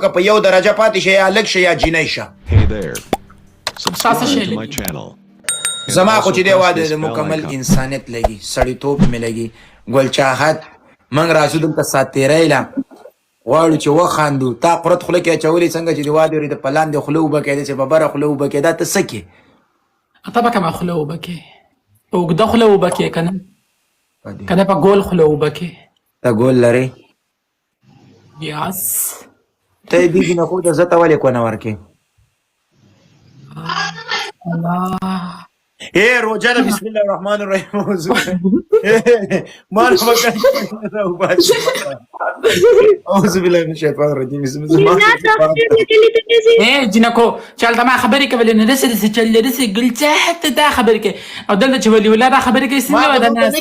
که په یو درجه پاتې شي یا لږ شي یا جینۍ شه. Hey there. Subscribe to my channel. زما خو چې دی واده د مکمل انسانیت لګي، سړیتوب مې لګي، ګل چاحت. موږ راځو دلته ساعت تېرۍ له غواړو چې وخاندو. تا قرت خوله کې اچولې څنګه چې د واده ورې د په لاندې خوله اوبه کېدې چې ببره خوله اوبه کېده. ته څه کې؟ ته به کومه خوله اوبه کې؟ په اوږده خوله اوبه کې که نه؟ که نه په ګول خوله اوبه کې؟ ته ګول لرې؟ یاس. ته یې بیبي نه خو ته زه ته ولې کونه ورکې؟ اے روجه ده. بسم الله الرحمن الرحیم. ما نه مکان اعوذ بالله من الشیطان الرجیم. بسم الله جنکو چې هلته ما خبرې کولې نو داسې داسې چل دی، داسې ګل چاحت ته دا خبرې کوي، او دلته چې ولي الله دا خبرې کوي څنګه به دا ناست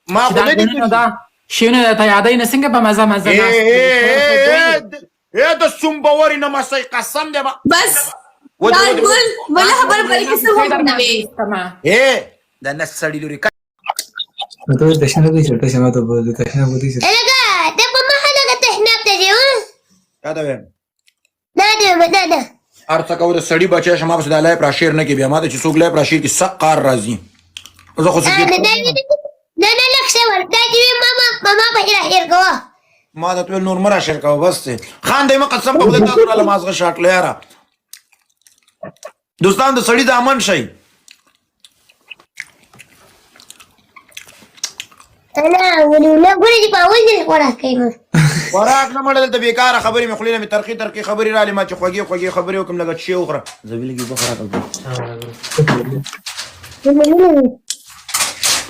ما خو نه دي کړي. دا شیونه درته یادوي نو څنګه په مزه مزه ناست اے د سومبورې نه مسئ قسم دی. بس بله خبر پرې کې څه وکړوې اے د نس سړي لوري Entonces te llamo dice, te llamo todo, te llamo dice. الګا ته په محله کې تهناب ته ځې یاده ویم دا هر څه کوو د سړي بچی شم هغسې د لایف راشیر نه کې بیا ما ته چې څوک لایف راشیر کې سق قار راځي. زه خو نه لږ څه ور دا چې ماما به راهیر کوه. ما ته ویل نور مه راشیر کوه بس دی. خاندی مه قسم په خدای تاسو راله مازغه شاټله یاره. دوستان د سړي د امن شئ. نه ولې ګورې چې په اول ځل خوراک کوي نو خوراک نه مړه دلته بېکاره خبرې مې خولې نه مې ترقي خبرې رالې ما چې خوږې خبرې وکړم لږه شی وخوره. زه ویلې اوبه خوراک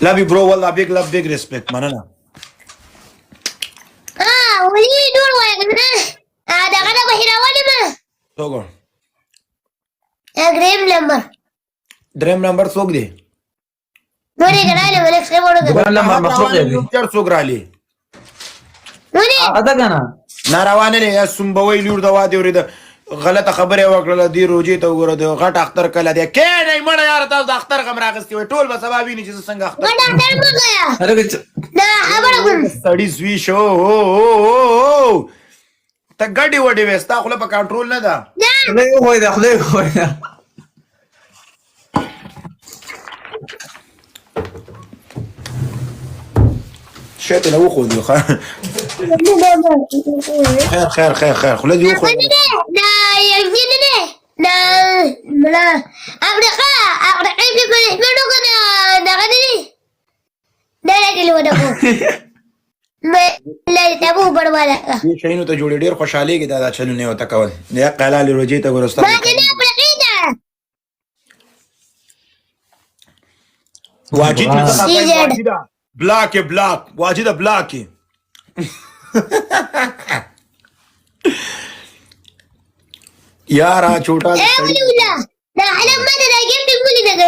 Love you bro, والله big love big respect مننه. ولې ډول وایه که نه دغه نه بهیر اولې مه څوک دریم نمبر څوک دی؟ نورې که رالی ملک صاحب وړو که چر څوک رالی؟ نورې Ada kana? ناروا نه دی. یا سومبوی لور د واده ورې د غلطه خبرې وکړله دې روجې ته وګوره د غټ اختر کله دی. کښېنئ مړه یاره تاسو د اختر غم راغستې وئ. ټول به سبا ویني چې زه څنګه اختر ډاکټر مه ګیه Ada que دا خبره کوم سړي زوی شو. ته ګډې وډې وې ستا خوله په کنټرول نه ده. le voy da, le voy da. شی ته نه وښودي خیر خوله دې وښودي. دا یو ځای نه دی دا مړه افریقا کې په هېڅ که دغه نه دی دا راکلي وه دغو تابو بړواله دې شیانو ته جوړې ډېر خوشحالېږي دا چلونه یې ورته کول. د یق حلالې روجې ته ګوره ستا ما چې نه افریقې ده واجد بلاک واجد بلاک یارا چھوٹا ولی ولا دا علم ما دا گیم دی کولی دا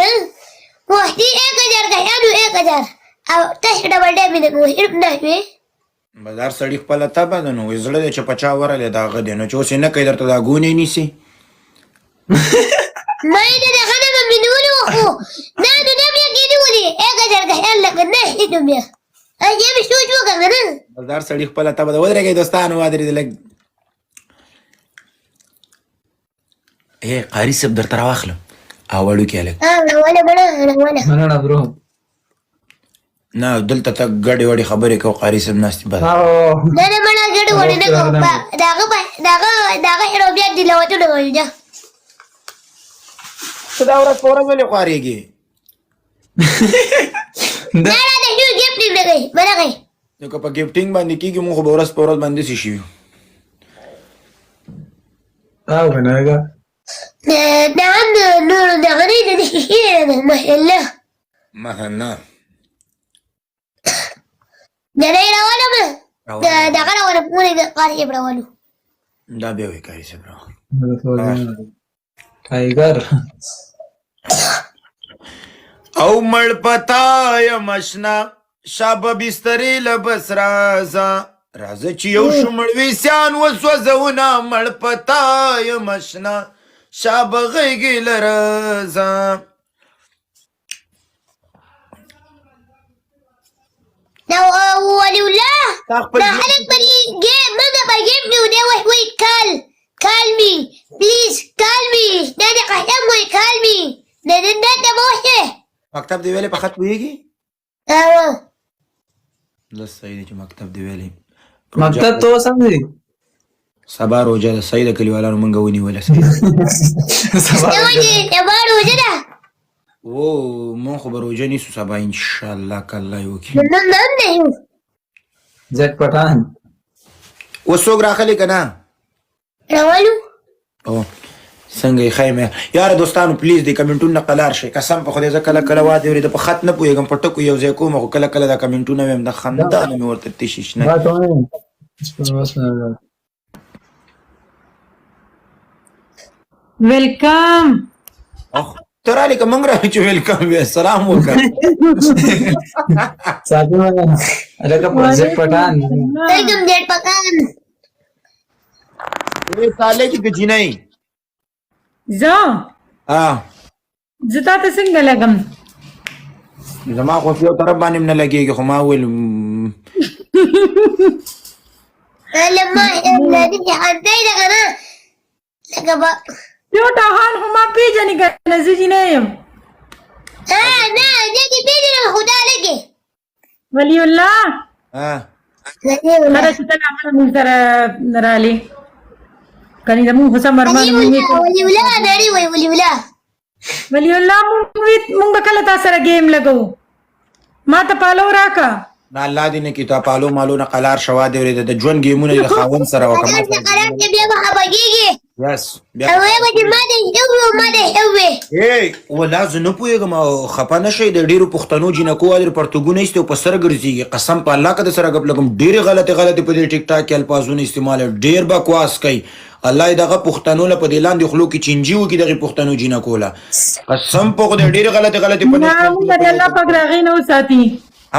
وحدی 1000 کا یادو 1000 او تاسو ډبل ډیمې د هیڅ نه وي بازار سړی خپل ته بده نو زړه چې پچا ورلې دا غدې نو چې اوس نه کوي درته دا ګونې نیسي. ما دې د غنم منولو خو دا د دې کې دی ولي 1000 کا یاد لګ نه هیڅ بیا اجي به شو وکړه بازار سړی خپل ته بده ودرېږي دوستانو وادرې لګ اے قاری صاحب درته راواخلم اولو کې لګ ولا بڑا Mana bro? نه دلته ته ګډې وډې خبرې کوو قاري صاحب ناستې بس نه بڑا ګډ وړي نه کوم داغه هیرو بیا دی لوته ډول ده ته دا ورځ په ورځ ولې خوارېږي؟ دا د یو ګیفټ دی لګي بلغي نو که په ګفټینګ باندې کېږي موږ به ورځ په ورځ باندې څه شي وي. bueno, venga. دا هم نور دغه نه دی محله مهنه دا نه راولم دغه راولم پورې قاری راولم دا بیا وایي قاري صاحب Tiger. او مړ پتا یم اشنا شابه بسترې لبس راځه چې یو شو مړویسیان وسوځونه مړ پتا یم اشنا شابه غېږې لرځه دا ولي الله دا خلک پرې ګیم مکتب دی ویلې په خط پوهېږي او بس صحیح دی چې مکتب دی ویلې مکتب تو سم دی سبا روجه ده صحیح ده کلیوالانو مونږ ونیوله سبا سبا روزه ده او مونږ خو به روجه نیسو سبا انشاءالله که الله یې وکړي نن هم نه یو جټ پټان اوس څوک راغلی که نه راولو او څنګه یې ښه یم یاره دوستانو پلیز دې کمنټونه نه قلار شئ قسم په خدای زه کله کله وادې اورېده په خط نه پوهېږم په ټکو یو ځای کوم خو کله کله دا کمنټونه ویم د خندا نه مې ورته تشي شنه ویلکم ته رالې که موږ رالې چې ویلکم وې سلام وکړه ساتي مګا لکه جټ پټان एकदम जेट पकान ए साले की गजिनाई زه हाँ زه تا ته څنګه لګم زما خو یو طرف باندې نه لګيږي خو ما ویل لما الذي حدينا انا لقب یو ټاهان خو ما پیژنې کنه زه چې نه یم انا جدي بيدي خدا لقي ولی الله ها کله چې ته هغه موږ سره رالې کني زموږ خو سمر ما ولي ولا ناري ولي ولا ولی الله موږ به کله تا سره گیم لګو ما ته پالو راکا نه الله دې نه کی ته پالو مالو نه قلار شوا دی ورې د ژوند گیمونه د خاون سره وکړه انا قرار دې بیا به حبګيږي یس بیا او به ما دې یو ما دې یو اے ولا زه نه پوهېږم خفه نه شئ د ډېرو پښتنو جینکو والر پرتګونه ایستي او په سر ګرځېږي قسم په الله که د سره ګپ لګم ډېرې غلطې په دې ټیک ټاک کې الفاظونه استعمال ډېر بکواس کوي الله یې دغه پښتنو له په دې لاندې خلو کې چینجي وکړي دغې پښتنو جینکو له قسم په خدای ډېرې غلطې نه موږ دې الله پاک د هغې نه وساتي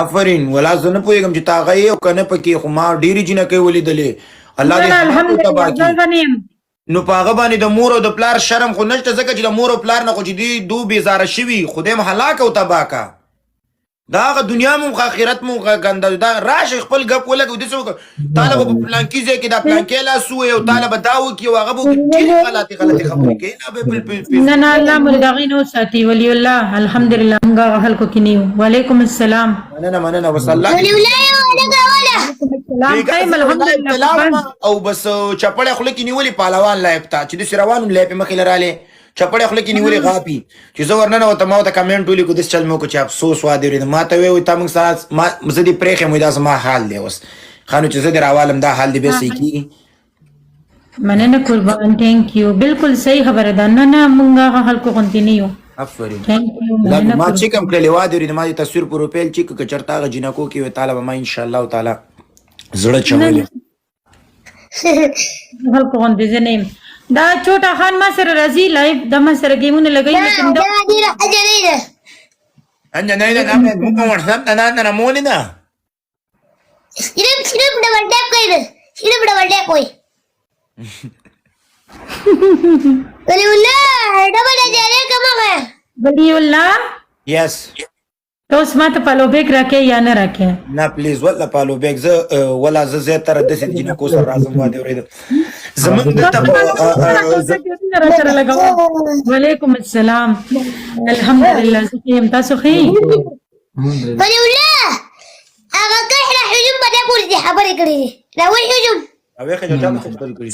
آفرین ولا زه نه پوهېږم چې تا هغه یې او که نه پکې خو ما ډېرې جینکۍ ولیدلې الله دې تباه کړي نو په هغه باندې د مور او د پلار شرم خو نشته ځکه چې د مور او پلار نه خو چې دي دو بېزاره شوي خدای م هلاک او تباه کا دا هغه دنیا مو آخرت مو ګنده دا راشئ خپل ګپ ولګوي داسې وکړه تاله به په پلانکي ځای کې دا پلانکی لاس ووایي او تاله به دا وکړي او هغه به ډېرې غلطې خبرې کوي نه نه الله مو د هغې نه وساتي ولی الله الحمدلله موږ هغه خلکو کې نه یو وعلیکم السلام مننه بس الله ولي ولا لقى ولا السلام خیم الحمدلله او بس چپړې خوله کې نیولې پهلوان لایب ته چې داسې روان وم لایب یې مخې له رالې چپړې خوله کې نیولې غاپي چې زه ورننه وته ما ورته کمنټ ولیکو داسې چل مې وکړو چې افسوس وادې ورېده ما ته ویې تا موږ سره زه دې پرېښیم وایي دا زما حال دی اوس ښه نو چې زه دې راوالم دا حال دې بیا صحیح کېږي مننه قربان تhank you بالکل صحیح خبره ده نه نه موږ هغه خلکو غوندې نه یو آفرین thank you ما مننه چیک هم کړلې وادې ورېده ما دې تصویر پروفایل چیک که چېرته هغه جینکو کې وي تاله به ما انشاءالله تعالی زړه چولې خلکو غوندې زه نه یم دا چوټا خان ما سره راځي لایف د ما سره گیمونه لګوي لیکن دا دي اجريده انجا نه موږ ورسم نه نه مولې ده شرب ډبل ټاپ کوي شرب ډبل ټاپ کوي ولي ولا ډبل اجري کومه ولی الله یس ته اوس ما ته پالو بیک راکې یا نه راکې نه پلیز ولا پالو بیگ زه ولا زه زیاتره داسې جینکو سره راځم وادې ورېده زمونږ دلته وعلیکم السلام الحمدلله زه یم تاسو ښه ولي ولا هغه کحله حجم بده پوری دي خبرې کړې دا وایي حجم اوې خو چا خبرې کړې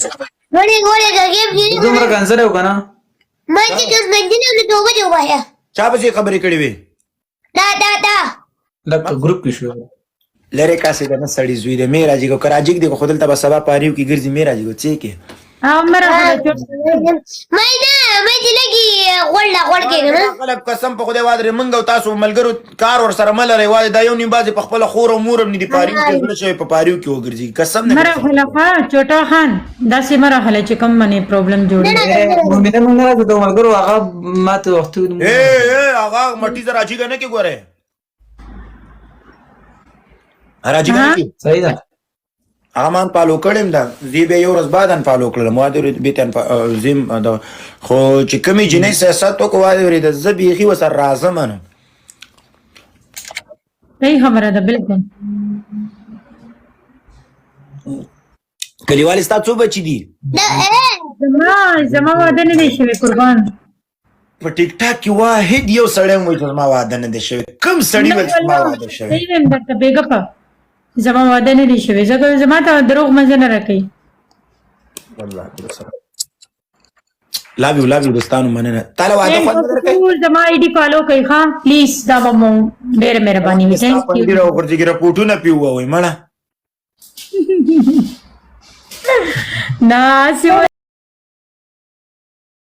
وړي گیم دي دومره کنسر یو کنه ما چې کس باندې نه توبه دی وایي چا به خبرې کړې وي دا لکه ګروپ کې شو لره کاسې د نه سړی زوی د میراجي کو کراچي کې خو دلته به سبا پاریو کې ګرځي میراجي کو چې کې عمر ما چې لګي غوړ کې نه خلک قسم په خدای وادره منګ او تاسو ملګرو کار ور سره مل لري وای دا یو نیم بازي په خپل خور او مور نه دی پاریو کې زړه شوی په پاریو کې وګرځي قسم نه مرحله چوټا خان دا سي مرحله چې کوم منی پرابلم جوړي مونږ نه راځو ملګرو هغه ماته وخت اے هغه مټی زرا راځي کنه کې ګوره راځي کنه کې صحیح ده هغه مان پالو کړم دا زی به یو ورځ بعدن پالو کړم ما دې بیتن زم دا خو چې کمی جنې سیاست کو وایي ورې د زبېخي وسر راځم نه صحیح خبره ده بالکل کلیوال ستا څو بچی دي زما واده نه دی شوی قربان په ټیک ټاک کې واحد یو سړی وایي چې زما واده نه دی شوی. کوم سړی وایي چې زما واده شوی؟ صحیح وایم درته بېګپه زما واده نه دی شوی ځکه زما ته دروغ مزه نه راکوي. لاو یو دوستانو مننه. تاله واده خوند نه درکوي؟ ټول زما آی ډي فالو کوي ښه پلیز دا به مو ډېره مهرباني وي. ستا پنډي راوغورځي کې رپوټونه پې ووایي مړه نه هسې